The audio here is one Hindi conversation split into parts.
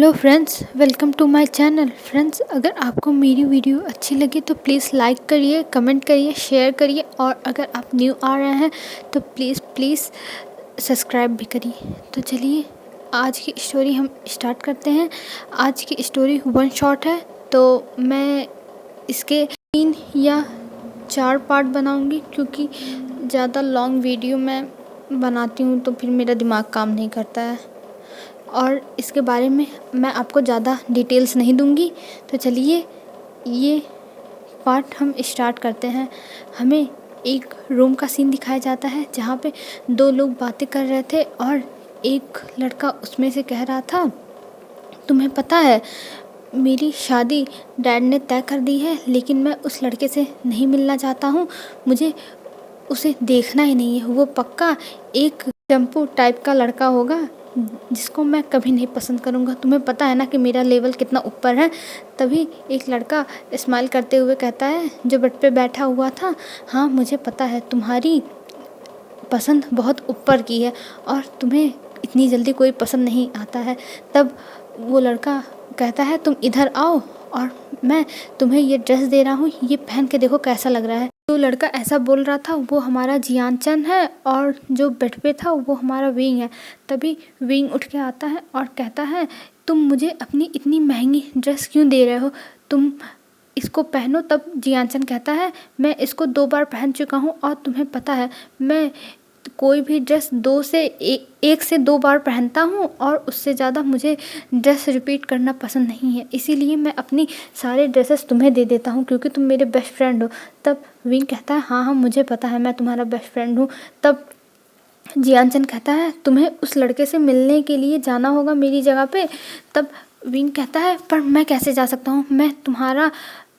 Hello friends, welcome to my channel. Friends, अगर आपको मेरी वीडियो अच्छी लगी तो प्लीज़ लाइक करिए, कमेंट करिए, शेयर करिए और अगर आप न्यू आ रहे हैं तो प्लीज़ सब्सक्राइब भी करिए। तो चलिए आज की स्टोरी हम स्टार्ट करते हैं। आज की स्टोरी वन शॉट है, तो मैं इसके 3 या 4 पार्ट बनाऊंगी क्योंकि ज़्यादा लॉन्ग वीडियो मैं बनाती हूँ तो फिर मेरा दिमाग काम नहीं करता है और इसके बारे में मैं आपको ज़्यादा डिटेल्स नहीं दूंगी। तो चलिए ये पार्ट हम स्टार्ट करते हैं। हमें एक रूम का सीन दिखाया जाता है जहाँ पे 2 लोग बातें कर रहे थे और एक लड़का उसमें से कह रहा था, तुम्हें पता है मेरी शादी डैड ने तय कर दी है, लेकिन मैं उस लड़के से नहीं मिलना चाहता हूँ। मुझे उसे देखना ही नहीं है। वो पक्का एक चंपू टाइप का लड़का होगा जिसको मैं कभी नहीं पसंद करूँगा। तुम्हें पता है ना कि मेरा लेवल कितना ऊपर है। तभी एक लड़का स्माइल करते हुए कहता है जो बेड पे बैठा हुआ था, हाँ मुझे पता है तुम्हारी पसंद बहुत ऊपर की है और तुम्हें इतनी जल्दी कोई पसंद नहीं आता है। तब वो लड़का कहता है तुम इधर आओ और मैं तुम्हें ये ड्रेस दे रहा हूँ, ये पहन के देखो कैसा लग रहा है। जो लड़का ऐसा बोल रहा था वो हमारा जियानचन है और जो बेड पे था वो हमारा विंग है। तभी विंग उठ के आता है और कहता है तुम मुझे अपनी इतनी महंगी ड्रेस क्यों दे रहे हो, तुम इसको पहनो। तब जियानचन कहता है मैं इसको 2 बार पहन चुका हूँ और तुम्हें पता है मैं कोई भी ड्रेस 1 से 2 बार पहनता हूँ और उससे ज़्यादा मुझे ड्रेस रिपीट करना पसंद नहीं है, इसीलिए मैं अपनी सारे ड्रेसेस तुम्हें दे देता हूँ क्योंकि तुम मेरे बेस्ट फ्रेंड हो। तब विंग कहता है हाँ मुझे पता है मैं तुम्हारा बेस्ट फ्रेंड हूँ। तब जियानचन कहता है तुम्हें उस लड़के से मिलने के लिए जाना होगा मेरी जगह पे। तब विंग कहता है पर मैं कैसे जा सकता हूँ, मैं तुम्हारा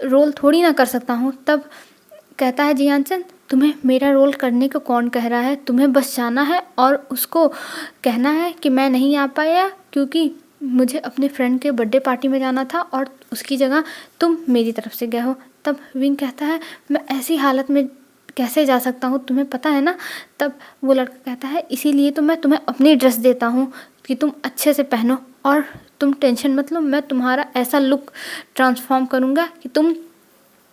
रोल थोड़ी ना कर सकता हूँ। तब कहता है जियानचन तुम्हें मेरा रोल करने को कौन कह रहा है, तुम्हें बस जाना है और उसको कहना है कि मैं नहीं आ पाया क्योंकि मुझे अपने फ्रेंड के बर्थडे पार्टी में जाना था और उसकी जगह तुम मेरी तरफ से गए हो। तब विंग कहता है मैं ऐसी हालत में कैसे जा सकता हूँ, तुम्हें पता है ना। तब वो लड़का कहता है इसीलिए तो मैं तुम्हें अपनी ड्रेस देता हूँ कि तुम अच्छे से पहनो और तुम टेंशन मत लो, मैं तुम्हारा ऐसा लुक ट्रांसफॉर्म करूँगा कि तुम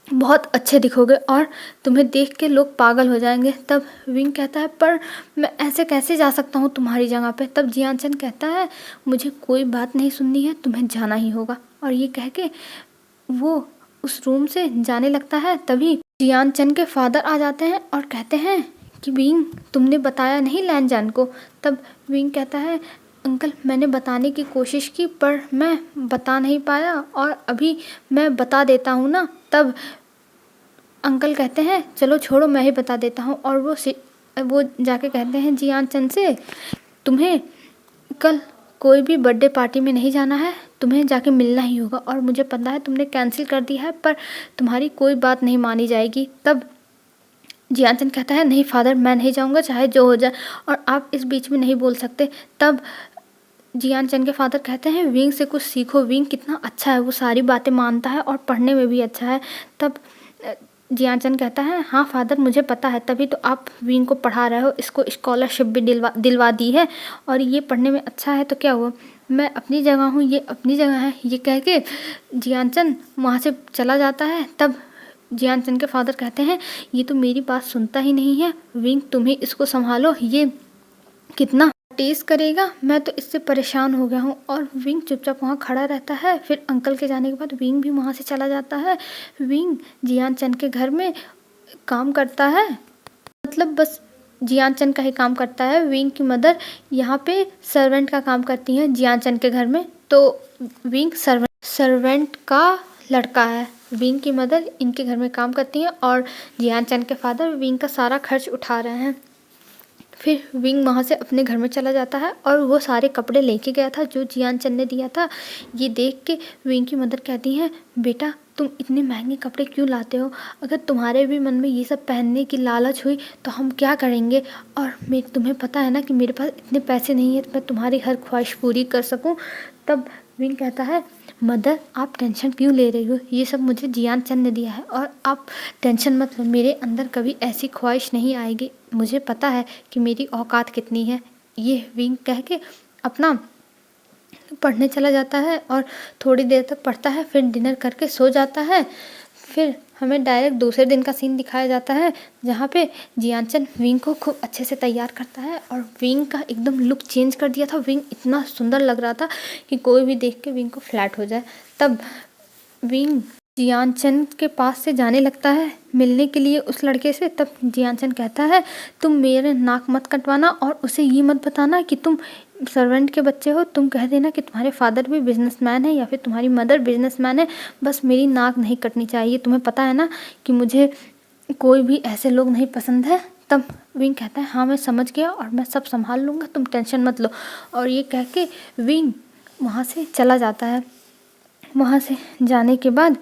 बहुत अच्छे दिखोगे और तुम्हें देख के लोग पागल हो जाएंगे। तब विंग कहता है पर मैं ऐसे कैसे जा सकता हूँ तुम्हारी जगह पे। तब जियानचन कहता है मुझे कोई बात नहीं सुननी है, तुम्हें जाना ही होगा। और ये कह के वो उस रूम से जाने लगता है। तभी जियानचन के फादर आ जाते हैं और कहते हैं कि विंग तुमने बताया नहीं लैनजान को। तब विंग कहता है अंकल मैंने बताने की कोशिश की पर मैं बता नहीं पाया और अभी मैं बता देता हूँ ना। तब अंकल कहते हैं चलो छोड़ो मैं ही बता देता हूँ और वो जाके कहते हैं जियानचन से तुम्हें कल कोई भी बर्थडे पार्टी में नहीं जाना है, तुम्हें जाके मिलना ही होगा और मुझे पता है तुमने कैंसिल कर दिया है पर तुम्हारी कोई बात नहीं मानी जाएगी। तब जियानचन कहता है नहीं फादर मैं नहीं जाऊँगा चाहे जो हो जाए और आप इस बीच में नहीं बोल सकते। तब जियानचन के फादर कहते हैं विंग से कुछ सीखो, विंग कितना अच्छा है, वो सारी बातें मानता है और पढ़ने में भी अच्छा है। तब जियानचन कहता है हाँ फादर मुझे पता है, तभी तो आप विंग को पढ़ा रहे हो, इसको स्कॉलरशिप भी दिलवा दी है और ये पढ़ने में अच्छा है तो क्या हुआ, मैं अपनी जगह हूँ ये अपनी जगह है। ये कह के जियानचन वहाँ से चला जाता है। तब जियानचन के फादर कहते हैं ये तो मेरी बात सुनता ही नहीं है, विंग तुम ही इसको संभालो, ये कितना टेस्ट करेगा, मैं तो इससे परेशान हो गया हूँ। और विंग चुपचाप वहाँ खड़ा रहता है। फिर अंकल के जाने के बाद विंग भी वहाँ से चला जाता है। विंग जियानचन के घर में काम करता है, मतलब बस जियानचन का ही काम करता है। विंग की मदर यहाँ पे सर्वेंट का काम करती हैं जियानचन के घर में, तो विंग सर्वेंट का लड़का है। विंग की मदर इनके घर में काम करती हैं और जियानचन के फादर विंग का सारा खर्च उठा रहे हैं। फिर विंग वहाँ से अपने घर में चला जाता है और वो सारे कपड़े लेके गया था जो जियानचन ने दिया था। ये देख के विंग की मदर कहती हैं बेटा तुम इतने महंगे कपड़े क्यों लाते हो, अगर तुम्हारे भी मन में ये सब पहनने की लालच हुई तो हम क्या करेंगे, और तुम्हें पता है ना कि मेरे पास इतने पैसे नहीं है तो मैं तुम्हारी हर ख्वाहिश पूरी कर सकूं। तब विंग कहता है मदर आप टेंशन क्यों ले रही हो, ये सब मुझे जियानचन ने दिया है और आप टेंशन मत लो, मेरे अंदर कभी ऐसी ख्वाहिश नहीं आएगी, मुझे पता है कि मेरी औकात कितनी है। ये विंग कह के अपना पढ़ने चला जाता है और थोड़ी देर तक पढ़ता है, फिर डिनर करके सो जाता है। फिर हमें डायरेक्ट दूसरे दिन का सीन दिखाया जाता है जहाँ पे जियानचन विंग को खूब अच्छे से तैयार करता है और विंग का एकदम लुक चेंज कर दिया था। विंग इतना सुंदर लग रहा था कि कोई भी देख के विंग को फ्लैट हो जाए। तब विंग जियानचन के पास से जाने लगता है मिलने के लिए उस लड़के से। तब जियानचन कहता है, तुम मेरे नाक मत कटवाना और उसे ये मत बताना कि तुम सर्वेंट के बच्चे हो। तुम कह देना कि तुम्हारे फादर भी बिजनेसमैन है या फिर तुम्हारी मदर बिजनेसमैन है, बस मेरी नाक नहीं कटनी चाहिए। तुम्हें पता है ना कि मुझे कोई भी ऐसे लोग नहीं पसंद है। तब विंग कहता है, हाँ मैं समझ गया और मैं सब संभाल लूँगा, तुम टेंशन मत लो। और ये कह के विंग वहाँ से चला जाता है। वहाँ से जाने के बाद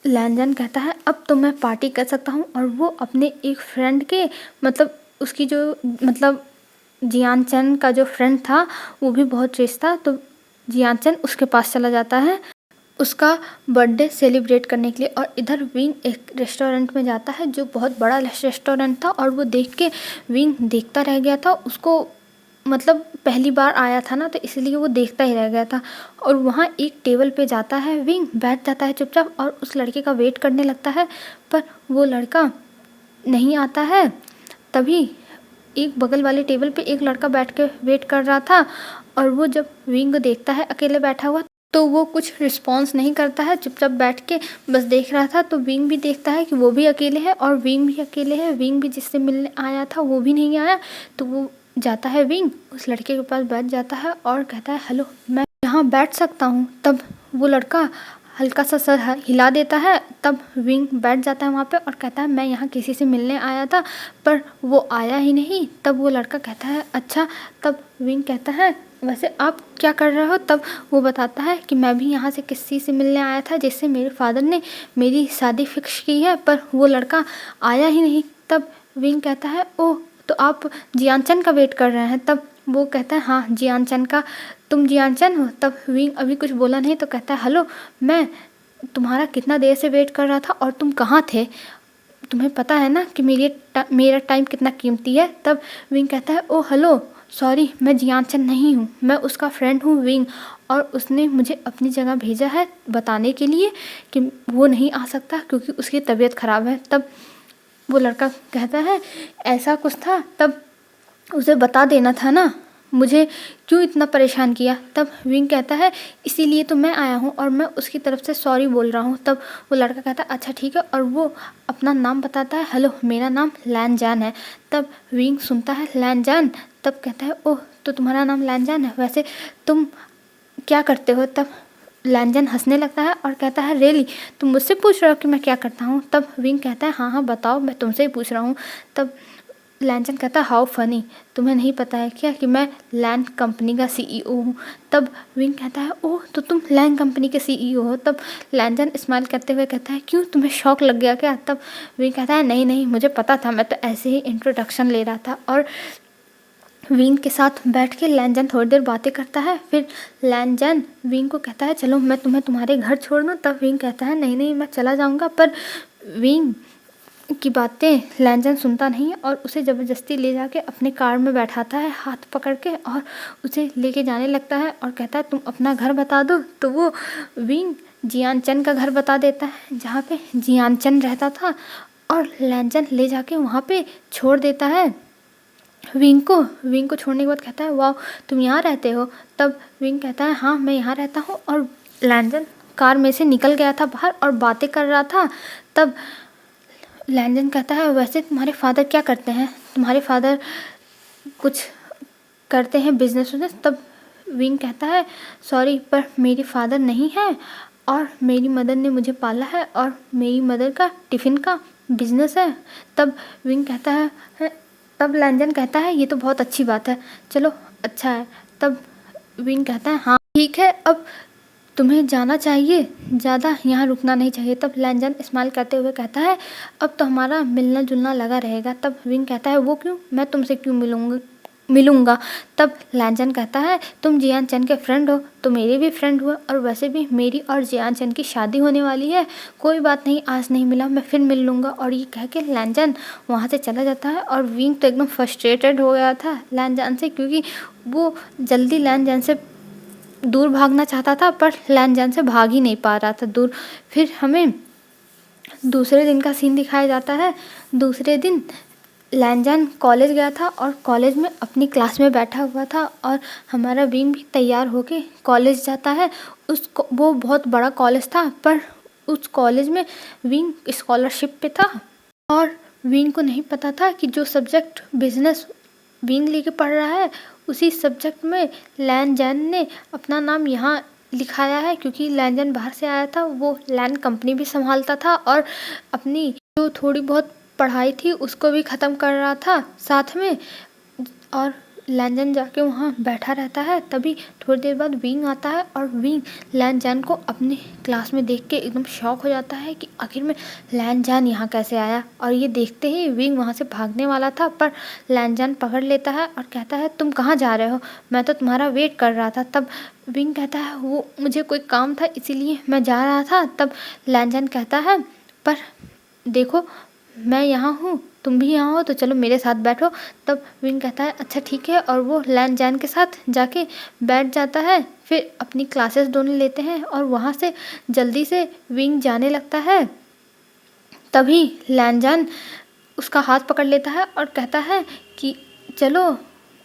लैनजन कहता है, अब तो मैं पार्टी कर सकता हूँ। और वो अपने एक फ्रेंड के मतलब उसकी जो मतलब जियानचन का जो फ्रेंड था वो भी बहुत रिच था, तो जियानचन उसके पास चला जाता है उसका बर्थडे सेलिब्रेट करने के लिए। और इधर विंग एक रेस्टोरेंट में जाता है जो बहुत बड़ा रेस्टोरेंट था और वो देख के विंग देखता रह गया था। उसको मतलब पहली बार आया था ना, तो इसलिए वो देखता ही रह गया था। और वहाँ एक टेबल पे जाता है विंग, बैठ जाता है चुपचाप और उस लड़के का वेट करने लगता है, पर वो लड़का नहीं आता है। तभी एक बगल वाले टेबल पे एक लड़का बैठ के वेट कर रहा था और वो जब विंग को देखता है अकेले बैठा हुआ तो वो कुछ रिस्पॉन्स नहीं करता है, चुपचाप बैठ के बस देख रहा था। तो विंग भी देखता है कि वो भी अकेले है और विंग भी अकेले है। विंग भी जिससे मिलने आया था वो भी नहीं आया, तो वो जाता है विंग उस लड़के के पास बैठ जाता है और कहता है, हेलो मैं यहाँ बैठ सकता हूँ। तब वो लड़का हल्का सा सर हिला देता है। तब विंग बैठ जाता है वहाँ पे और कहता है, मैं यहाँ किसी से मिलने आया था पर वो आया ही नहीं। तब वो लड़का कहता है, अच्छा। तब विंग कहता है, वैसे आप क्या कर रहे हो? तब वो बताता है कि मैं भी यहाँ से किसी से मिलने आया था जिससे मेरे फादर ने मेरी शादी फिक्स की है, पर वो लड़का आया ही नहीं। तब विंग कहता है, ओह तो आप जियानचन का वेट कर रहे हैं? तब वो कहता है, हाँ जियानचन का। तुम जियानचन हो? तब विंग अभी कुछ बोला नहीं तो कहता है, हेलो मैं तुम्हारा कितना देर से वेट कर रहा था और तुम कहाँ थे? तुम्हें पता है ना कि मेरा टाइम कितना कीमती है। तब विंग कहता है, ओ हेलो सॉरी मैं जियानचन नहीं हूँ, मैं उसका फ्रेंड हूँ विंग, और उसने मुझे अपनी जगह भेजा है बताने के लिए कि वो नहीं आ सकता क्योंकि उसकी तबीयत ख़राब है। तब वो लड़का कहता है, ऐसा कुछ था? तब उसे बता देना था ना, मुझे क्यों इतना परेशान किया? तब विंग कहता है, इसीलिए तो मैं आया हूँ और मैं उसकी तरफ से सॉरी बोल रहा हूँ। तब वो लड़का कहता है, अच्छा ठीक है, और वो अपना नाम बताता है, हेलो मेरा नाम लैनजान है। तब विंग सुनता है लैनजान। तब कहता है, ओह तो तुम्हारा नाम लैनजान है, वैसे तुम क्या करते हो? तब लैनजान हंसने लगता है और कहता है, रियली तुम मुझसे पूछ रहे हो कि मैं क्या करता हूँ? तब विंग कहता है, हाँ हाँ बताओ, मैं तुमसे ही पूछ रहा हूँ। तब लैनजान कहता है, हाउ फनी, तुम्हें नहीं पता है क्या कि मैं लैंड कंपनी का सीईओ हूँ? तब विंग कहता है, ओह तो तुम लैंड कंपनी के सीईओ हो? तब लैनजान स्माइल करते हुए कहता है, क्यों तुम्हें शौक लग गया क्या? तब विंग कहता है, नहीं नहीं मुझे पता था, मैं तो ऐसे ही इंट्रोडक्शन ले रहा था। और विंग के साथ बैठ के लैनजान थोड़ी देर बातें करता है। फिर लैनजान विंग को कहता है, चलो मैं तुम्हें तुम्हारे घर छोड़ दूँ? तब विंग कहता है, नहीं नहीं मैं चला जाऊँगा। पर विंग की बातें लैनजान सुनता नहीं है और उसे ज़बरदस्ती ले जाके अपने कार में बैठाता है हाथ पकड़ के और उसे लेके जाने लगता है और कहता है, तुम अपना घर बता दो। तो वो विंग जियानचन का घर बता देता है जहाँ पे जियानचन रहता था और लैनजान ले जाके वहाँ पे छोड़ देता है विंग को छोड़ने के बाद कहता है, वाह तुम यहाँ रहते हो? तब विंग कहता है, हाँ मैं यहाँ रहता हूँ। और लैनजान कार में से निकल गया था बाहर और बातें कर रहा था। तब लैनजान कहता है, वैसे तुम्हारे फादर क्या करते हैं? तुम्हारे फादर कुछ करते हैं बिजनेस उजनेस? तब विंग कहता है, सॉरी पर मेरे फादर नहीं है और मेरी मदर ने मुझे पाला है और मेरी मदर का टिफ़िन का बिजनेस है। तब विंग कहता है, तब लैनजान कहता है, ये तो बहुत अच्छी बात है, चलो अच्छा है। तब विंग कहता है, हाँ ठीक है, अब तुम्हें जाना चाहिए, ज़्यादा यहाँ रुकना नहीं चाहिए। तब लैनजान स्माइल करते हुए कहता है, अब तो हमारा मिलना जुलना लगा रहेगा। तब विंग कहता है, वो क्यों? मैं तुमसे क्यों मिलूँगा? तब लैनजान कहता है, तुम जियानचन के फ्रेंड हो तो मेरे भी फ्रेंड हुआ, और वैसे भी मेरी और जियानचन की शादी होने वाली है, कोई बात नहीं आज नहीं मिला मैं फिर मिल लूँगा। और ये कह के लैनजान वहाँ से चला जाता है। और विंग तो एकदम फ्रस्ट्रेटेड हो गया था लैनजान से, क्योंकि वो जल्दी लैनजान से दूर भागना चाहता था पर लैनजान से भाग ही नहीं पा रहा था दूर। फिर हमें दूसरे दिन का सीन दिखाया जाता है। दूसरे दिन लैनजान कॉलेज गया था और कॉलेज में अपनी क्लास में बैठा हुआ था और हमारा विंग भी तैयार होके कॉलेज जाता है। वो बहुत बड़ा कॉलेज था पर उस कॉलेज में विंग स्कॉलरशिप पे था और विंग को नहीं पता था कि जो सब्जेक्ट बिजनेस विंग लेके पढ़ रहा है उसी सब्जेक्ट में लैनजान ने अपना नाम यहाँ लिखाया है, क्योंकि लैनजान बाहर से आया था। वो लैन कंपनी भी संभालता था और अपनी जो थोड़ी बहुत पढ़ाई थी उसको भी ख़त्म कर रहा था साथ में। और लैनजान जाके वहाँ बैठा रहता है। तभी थोड़ी देर बाद विंग आता है और विंग लैनजान को अपने क्लास में देख के एकदम शॉक हो जाता है कि आखिर में लैनजान यहाँ कैसे आया। और ये देखते ही विंग वहाँ से भागने वाला था पर लैनजान पकड़ लेता है और कहता है तुम कहाँ जा रहे हो, मैं तो तुम्हारा वेट कर रहा था। तब विंग कहता है वो मुझे कोई काम था इसीलिए मैं जा रहा था। तब लैनजान कहता है पर देखो मैं यहाँ हूँ, तुम भी यहाँ हो तो चलो मेरे साथ बैठो। तब विंग कहता है अच्छा ठीक है और वो लैनजान के साथ जाके बैठ जाता है। फिर अपनी क्लासेस दोनों लेते हैं और वहाँ से जल्दी से विंग जाने लगता है। तभी लैनजान उसका हाथ पकड़ लेता है और कहता है कि चलो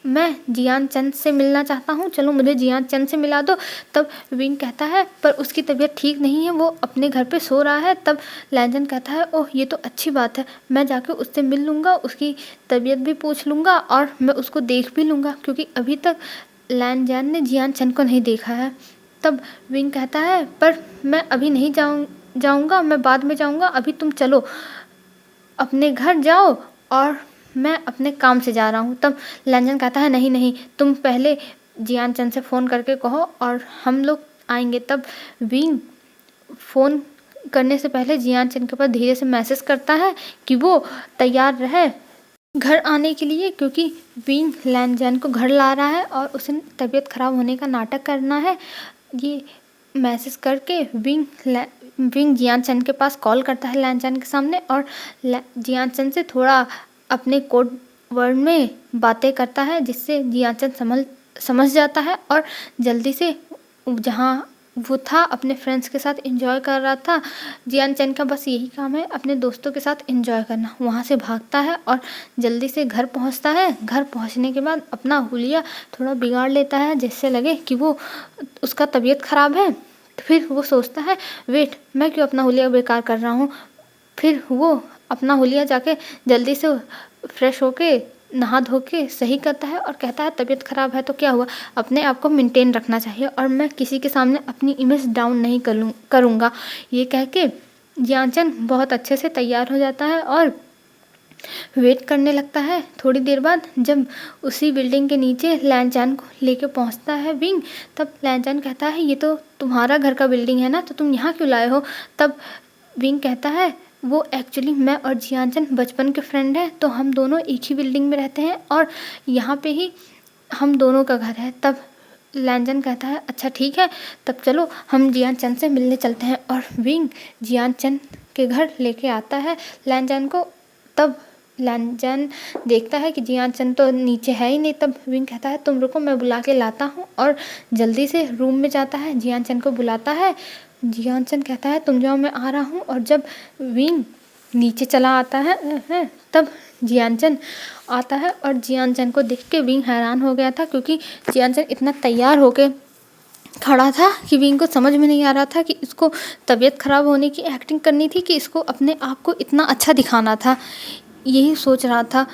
मैं जियान चंद से मिलना चाहता हूँ, चलो मुझे जियान चंद से मिला दो। तब विंग कहता है पर उसकी तबीयत ठीक नहीं है, वो अपने घर पे सो रहा है। तब लैनजान कहता है ओह ये तो अच्छी बात है, मैं जाके उससे मिल लूँगा, उसकी तबीयत भी पूछ लूँगा और मैं उसको देख भी लूँगा, क्योंकि अभी तक लैनजान ने जियान चंद को नहीं देखा है। तब विंग कहता है पर मैं अभी नहीं जाऊँगा, मैं बाद में जाऊँगा, अभी तुम चलो अपने घर जाओ और मैं अपने काम से जा रहा हूँ। तब लैनजान कहता है नहीं नहीं, तुम पहले जियान चंद से फ़ोन करके कहो और हम लोग आएंगे। तब विंग फ़ोन करने से पहले जियान चंद के पास धीरे से मैसेज करता है कि वो तैयार रहे घर आने के लिए, क्योंकि विंग लैनजान को घर ला रहा है और उसे तबीयत ख़राब होने का नाटक करना है। ये मैसेज करके विंग जियान चंद के पास कॉल करता है लैनजान के सामने और जियान चंद से थोड़ा अपने कोड वर्ड में बातें करता है, जिससे जियान चंद समझ जाता है और जल्दी से जहाँ वो था अपने फ्रेंड्स के साथ एंजॉय कर रहा था। जियान चंद का बस यही काम है अपने दोस्तों के साथ एंजॉय करना। वहाँ से भागता है और जल्दी से घर पहुँचता है। घर पहुँचने के बाद अपना हुलिया थोड़ा बिगाड़ लेता है जिससे लगे कि वो उसका तबीयत ख़राब है। फिर वो सोचता है वेट, मैं क्यों अपना हुलिया बेकार कर रहा हूँ। फिर वो अपना हुलिया जाके जल्दी से फ्रेश होके नहा धो के सही करता है और कहता है तबीयत ख़राब है तो क्या हुआ, अपने आप को मेंटेन रखना चाहिए और मैं किसी के सामने अपनी इमेज डाउन नहीं करूँगा। ये कह के जियान चंद बहुत अच्छे से तैयार हो जाता है और वेट करने लगता है। थोड़ी देर बाद जब उसी बिल्डिंग के नीचे लैनजान को लेके पहुंचता है विंग, तब लैनजान कहता है ये तो तुम्हारा घर का बिल्डिंग है ना, तो तुम यहाँ क्यों लाए हो। तब विंग कहता है वो एक्चुअली मैं और जियान चंद बचपन के फ्रेंड हैं, तो हम दोनों एक ही बिल्डिंग में रहते हैं और यहाँ पे ही हम दोनों का घर है। तब लैनजान कहता है अच्छा ठीक है, तब चलो हम जियान चंद से मिलने चलते हैं। और विंग जियान चंद के घर लेके आता है लैनजान को। तब लैनजान देखता है कि जियान चंद तो नीचे है ही नहीं। तब विंग कहता है तुम रुको, मैं बुला के लाता हूँ, और जल्दी से रूम में जाता है, जियान चंद को बुलाता है। जियान चंद कहता है तुम जाओ मैं आ रहा हूँ। और जब विंग नीचे चला आता है तब जियान चंद आता है और जियान चंद को देख के विंग हैरान हो गया था, क्योंकि जियान चंद इतना तैयार होके खड़ा था कि विंग को समझ में नहीं आ रहा था कि इसको तबीयत ख़राब होने की एक्टिंग करनी थी कि इसको अपने आप को इतना अच्छा दिखाना था। यही सोच रहा था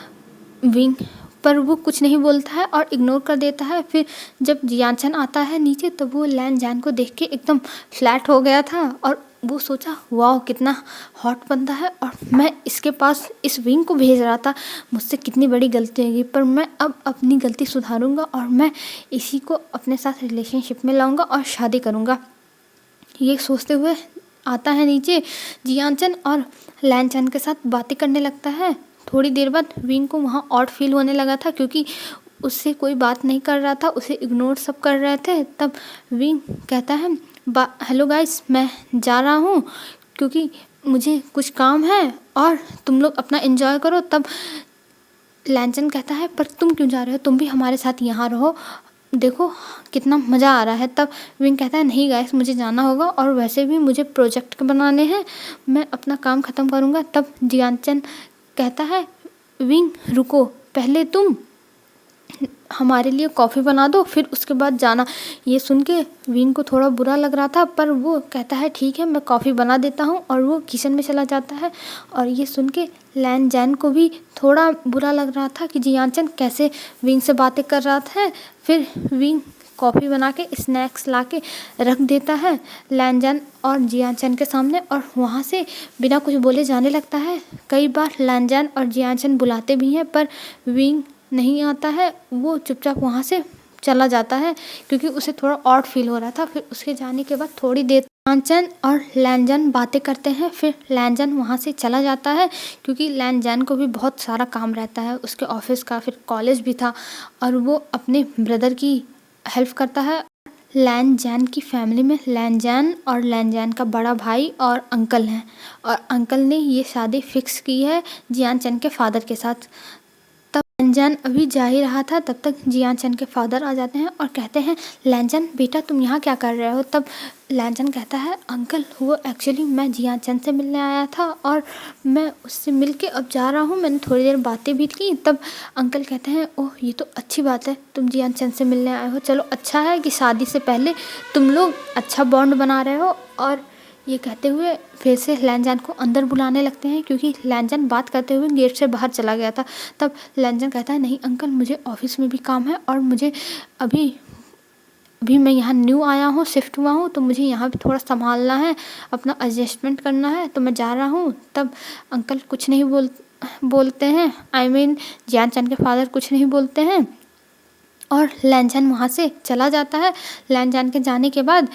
विंग, पर वो कुछ नहीं बोलता है और इग्नोर कर देता है। फिर जब जियान चंद आता है नीचे तब वो लैनजान को देख के एकदम फ्लैट हो गया था और वो सोचा वाह कितना हॉट बंदा है और मैं इसके पास इस विंग को भेज रहा था, मुझसे कितनी बड़ी गलती होगी, पर मैं अब अपनी गलती सुधारूंगा और मैं इसी को अपने साथ रिलेशनशिप में लाऊंगा और शादी करूंगा। ये सोचते हुए आता है नीचे जियान चंद और लैनजान के साथ बातें करने लगता है। थोड़ी देर बाद विंग को वहाँ ऑड फील होने लगा था, क्योंकि उससे कोई बात नहीं कर रहा था, उसे इग्नोर सब कर रहे थे। तब विंग कहता है हेलो गाइस, मैं जा रहा हूँ क्योंकि मुझे कुछ काम है और तुम लोग अपना एंजॉय करो। तब लैनजान कहता है पर तुम क्यों जा रहे हो, तुम भी हमारे साथ यहाँ रहो, देखो कितना मज़ा आ रहा है। तब विंग कहता है नहीं गाइस मुझे जाना होगा और वैसे भी मुझे प्रोजेक्ट बनाने हैं, मैं अपना काम ख़त्म करूँगा। तब जियान कहता है विंग रुको, पहले तुम हमारे लिए कॉफ़ी बना दो फिर उसके बाद जाना। ये सुन के विंग को थोड़ा बुरा लग रहा था, पर वो कहता है ठीक है मैं कॉफ़ी बना देता हूँ, और वो किचन में चला जाता है। और ये सुन के लैन जैन को भी थोड़ा बुरा लग रहा था कि जियान कैसे विंग से बातें कर रहा था। फिर विंग कॉफ़ी बना के स्नैक्स ला के रख देता है लैन जैन और जियान के सामने, और वहाँ से बिना कुछ बोले जाने लगता है। कई बार लैन जैन और जियान बुलाते भी हैं, पर विंग नहीं आता है, वो चुपचाप वहाँ से चला जाता है क्योंकि उसे थोड़ा ऑड फील हो रहा था। फिर उसके जाने के बाद थोड़ी देर जियान और लैन जैन बातें करते हैं। फिर लैन जैन वहाँ से चला जाता है क्योंकि लैन जैन को भी बहुत सारा काम रहता है, उसके ऑफिस का, फिर कॉलेज भी था, और वो अपने ब्रदर की हेल्प करता है। लैन जैन की फैमिली में लैन जैन और लैन जैन का बड़ा भाई और अंकल हैं, और अंकल ने ये शादी फिक्स की है जियान के फादर के साथ। तब लैन अभी जा ही रहा था, तब तक जियान के फादर आ जाते हैं और कहते हैं लैन बेटा तुम यहाँ क्या कर रहे हो। तब लैन कहता है अंकल वो एक्चुअली मैं जियान से मिलने आया था और मैं उससे मिल के अब जा रहा हूँ, मैंने थोड़ी देर बातें भी की। तब अंकल कहते हैं ओह ये तो अच्छी बात है तुम जियान से मिलने आए हो, चलो अच्छा है कि शादी से पहले तुम लोग अच्छा बॉन्ड बना रहे हो। और ये कहते हुए फिर से लैन जैन को अंदर बुलाने लगते हैं क्योंकि लैन जैन बात करते हुए गेट से बाहर चला गया था। तब लैन जैन कहता है नहीं अंकल मुझे ऑफिस में भी काम है और मुझे अभी अभी मैं यहाँ न्यू आया हूँ, शिफ्ट हुआ हूँ, तो मुझे यहाँ भी थोड़ा संभालना है, अपना एडजस्टमेंट करना है, तो मैं जा रहा हूँ। तब अंकल कुछ नहीं बोलते हैं, आई मीन जियान के फादर कुछ नहीं बोलते हैं, और लैन जैन वहाँ से चला जाता है। लैन जैन के जाने के बाद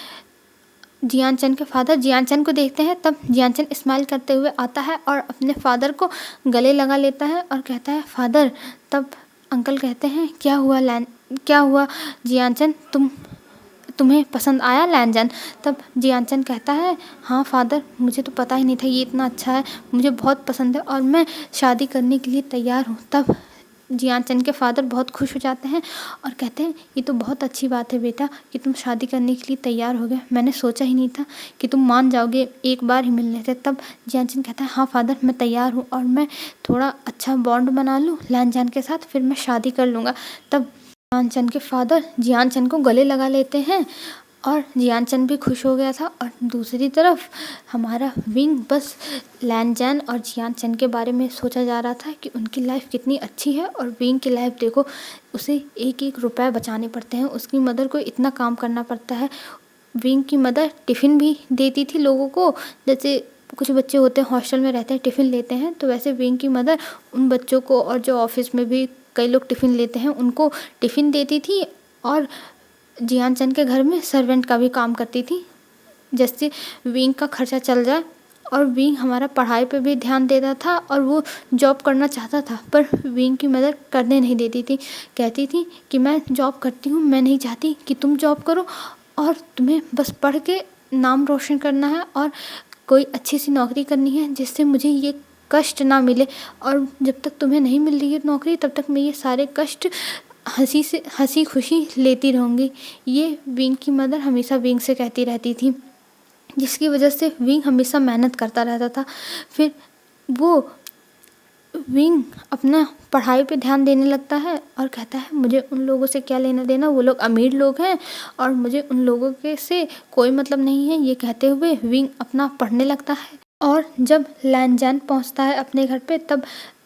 जियान के फादर जियान को देखते हैं। तब जियान स्माइल करते हुए आता है और अपने फादर को गले लगा लेता है और कहता है फादर। तब अंकल कहते हैं क्या हुआ जियान तुम्हें पसंद आया लैन जैन। तब जियान कहता है हाँ फादर मुझे तो पता ही नहीं था ये इतना अच्छा है, मुझे बहुत पसंद है और मैं शादी करने के लिए तैयार हूँ। तब जियान के फादर बहुत खुश हो जाते हैं और कहते हैं ये तो बहुत अच्छी बात है बेटा कि तुम शादी करने के लिए तैयार हो गए, मैंने सोचा ही नहीं था कि तुम मान जाओगे एक बार ही मिलने से। तब जियान कहता है हाँ फादर मैं तैयार हूँ और मैं थोड़ा अच्छा बॉन्ड बना लूँ लैन जैन के साथ, फिर मैं शादी कर लूँगा। तब जियान के फादर जियान को गले लगा लेते हैं और जियान भी खुश हो गया था। और दूसरी तरफ हमारा विंग बस लैन जैन और जियान के बारे में सोचा जा रहा था कि उनकी लाइफ कितनी अच्छी है, और विंग की लाइफ देखो उसे एक एक रुपए बचाने पड़ते हैं, उसकी मदर को इतना काम करना पड़ता है। विंग की मदर टिफ़िन भी देती थी लोगों को, जैसे कुछ बच्चे होते हैं हॉस्टल में रहते हैं टिफ़िन लेते हैं, तो वैसे विंग की मदर उन बच्चों को, और जो ऑफिस में भी कई लोग टिफ़िन लेते हैं उनको टिफ़िन देती थी, और जियान के घर में सर्वेंट का भी काम करती थी, जिससे विंग का खर्चा चल जाए। और विंग हमारा पढ़ाई पे भी ध्यान देता था और वो जॉब करना चाहता था, पर विंग की मदर करने नहीं देती थी, कहती थी कि मैं जॉब करती हूँ, मैं नहीं चाहती कि तुम जॉब करो, और तुम्हें बस पढ़ के नाम रोशन करना है और कोई अच्छी सी नौकरी करनी है जिससे मुझे ये कष्ट ना मिले, और जब तक तुम्हें नहीं मिल रही है नौकरी तब तक मैं ये सारे कष्ट हंसी खुशी लेती रहूँगी। ये विंग की मदर हमेशा विंग से कहती रहती थी, जिसकी वजह से विंग हमेशा मेहनत करता रहता था। फिर वो विंग अपना पढ़ाई पे ध्यान देने लगता है और कहता है मुझे उन लोगों से क्या लेना देना, वो लोग अमीर लोग हैं और मुझे उन लोगों के से कोई मतलब नहीं है। ये कहते हुए विंग अपना पढ़ने लगता है। और जब लैन जैन पहुँचता है अपने घर पे, तब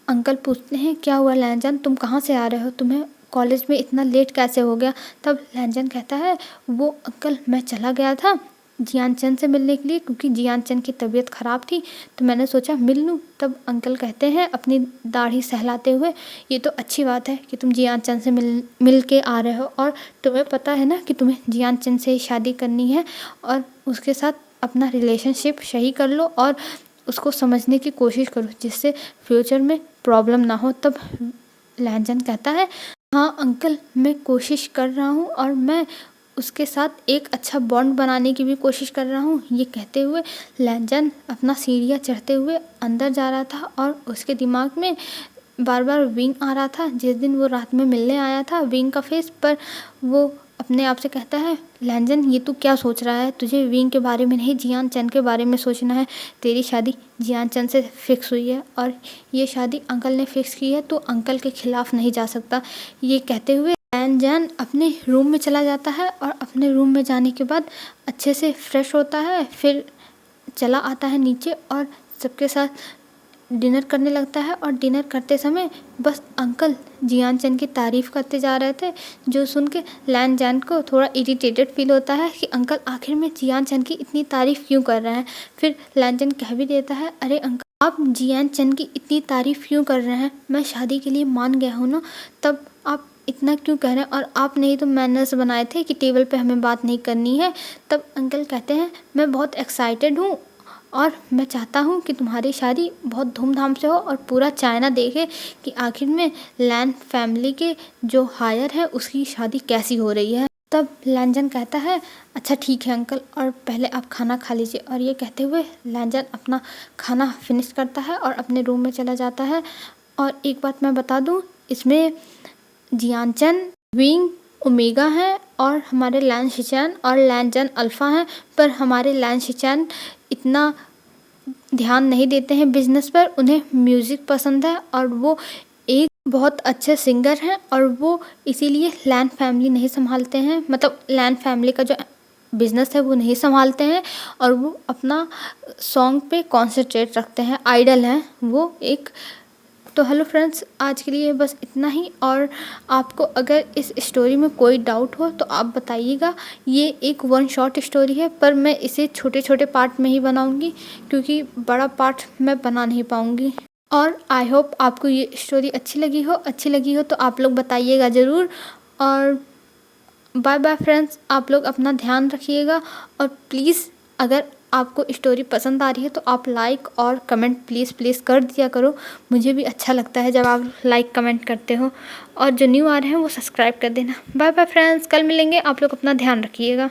अंकल पूछते हैं क्या हुआ लैन जैन, तुम कहाँ से आ रहे हो, तुम्हें कॉलेज में इतना लेट कैसे हो गया। तब लैन जैन कहता है वो अंकल मैं चला गया था जियान से मिलने के लिए, क्योंकि जियान की तबीयत ख़राब थी तो मैंने सोचा मिल लूँ। तब अंकल कहते हैं अपनी दाढ़ी सहलाते हुए ये तो अच्छी बात है कि तुम जियान से मिल के आ रहे हो, और तुम्हें पता है ना कि तुम्हें जियान से ही शादी करनी है और उसके साथ अपना रिलेशनशिप सही कर लो और उसको समझने की कोशिश करो जिससे फ्यूचर में प्रॉब्लम ना हो। तब लैन जैन कहता है हाँ अंकल मैं कोशिश कर रहा हूँ और मैं उसके साथ एक अच्छा बॉन्ड बनाने की भी कोशिश कर रहा हूँ। ये कहते हुए लैन जैन अपना सीढ़ियाँ चढ़ते हुए अंदर जा रहा था और उसके दिमाग में बार बार विंग आ रहा था। जिस दिन वो रात में मिलने आया था विंग का फेस, पर वो अपने आप से कहता है, लैंजन ये तू क्या सोच रहा है, तुझे विंग के बारे में नहीं जियान चैन के बारे में सोचना है। तेरी शादी जियान चैन से फिक्स हुई है और ये शादी अंकल ने फिक्स की है, तो अंकल के खिलाफ नहीं जा सकता। ये कहते हुए लैंजन अपने रूम में चला जाता है और अपने रूम में जाने के बाद अच्छे से फ्रेश होता है, फिर चला आता है नीचे और सबके साथ डिनर करने लगता है। और डिनर करते समय बस अंकल जियान चैन की तारीफ़ करते जा रहे थे, जो सुन के लैंजन को थोड़ा इरिटेटेड फील होता है कि अंकल आखिर में जियान चैन की इतनी तारीफ़ क्यों कर रहे हैं। फिर लैंजन कह भी देता है, अरे अंकल आप जियान चैन की इतनी तारीफ़ क्यों कर रहे हैं, मैं शादी के लिए मान गया हूँ ना, तब आप इतना क्यों कह रहे हैं, और आपने ही तो मैनर्स बनाए थे कि टेबल पे हमें बात नहीं करनी है। तब अंकल कहते हैं, मैं बहुत एक्साइटेड हूँ और मैं चाहता हूँ कि तुम्हारी शादी बहुत धूमधाम से हो और पूरा चाइना देखे कि आखिर में लैन फैमिली के जो हायर है उसकी शादी कैसी हो रही है। तब लैंजन कहता है, अच्छा ठीक है अंकल, और पहले आप खाना खा लीजिए। और ये कहते हुए लैंजन अपना खाना फिनिश करता है और अपने रूम में चला जाता है। और एक बात मैं बता दूँ, इसमें जियानचन विंग ओमेगा हैं और हमारे लैन शिचैन और लैंजन अल्फ़ा हैं, पर हमारे लैन शिचैन इतना ध्यान नहीं देते हैं बिजनेस पर, उन्हें म्यूज़िक पसंद है और वो एक बहुत अच्छे सिंगर हैं और वो इसीलिए लैन फैमिली नहीं संभालते हैं, मतलब लैन फैमिली का जो बिजनेस है वो नहीं संभालते हैं और वो अपना सॉन्ग पे कॉन्सेंट्रेट रखते हैं, आइडल हैं वो एक। तो हेलो फ्रेंड्स, आज के लिए बस इतना ही। और आपको अगर इस स्टोरी में कोई डाउट हो तो आप बताइएगा। ये एक वन शॉट स्टोरी है, पर मैं इसे छोटे छोटे पार्ट में ही बनाऊंगी क्योंकि बड़ा पार्ट मैं बना नहीं पाऊंगी। और आई होप आपको ये स्टोरी अच्छी लगी हो तो आप लोग बताइएगा ज़रूर। और बाय बाय फ्रेंड्स, आप लोग अपना ध्यान रखिएगा। और प्लीज़ अगर आपको स्टोरी पसंद आ रही है तो आप लाइक और कमेंट प्लीज़ कर दिया करो। मुझे भी अच्छा लगता है जब आप लाइक कमेंट करते हो। और जो न्यू आ रहे हैं वो सब्सक्राइब कर देना। बाय बाय फ्रेंड्स, कल मिलेंगे। आप लोग अपना ध्यान रखिएगा।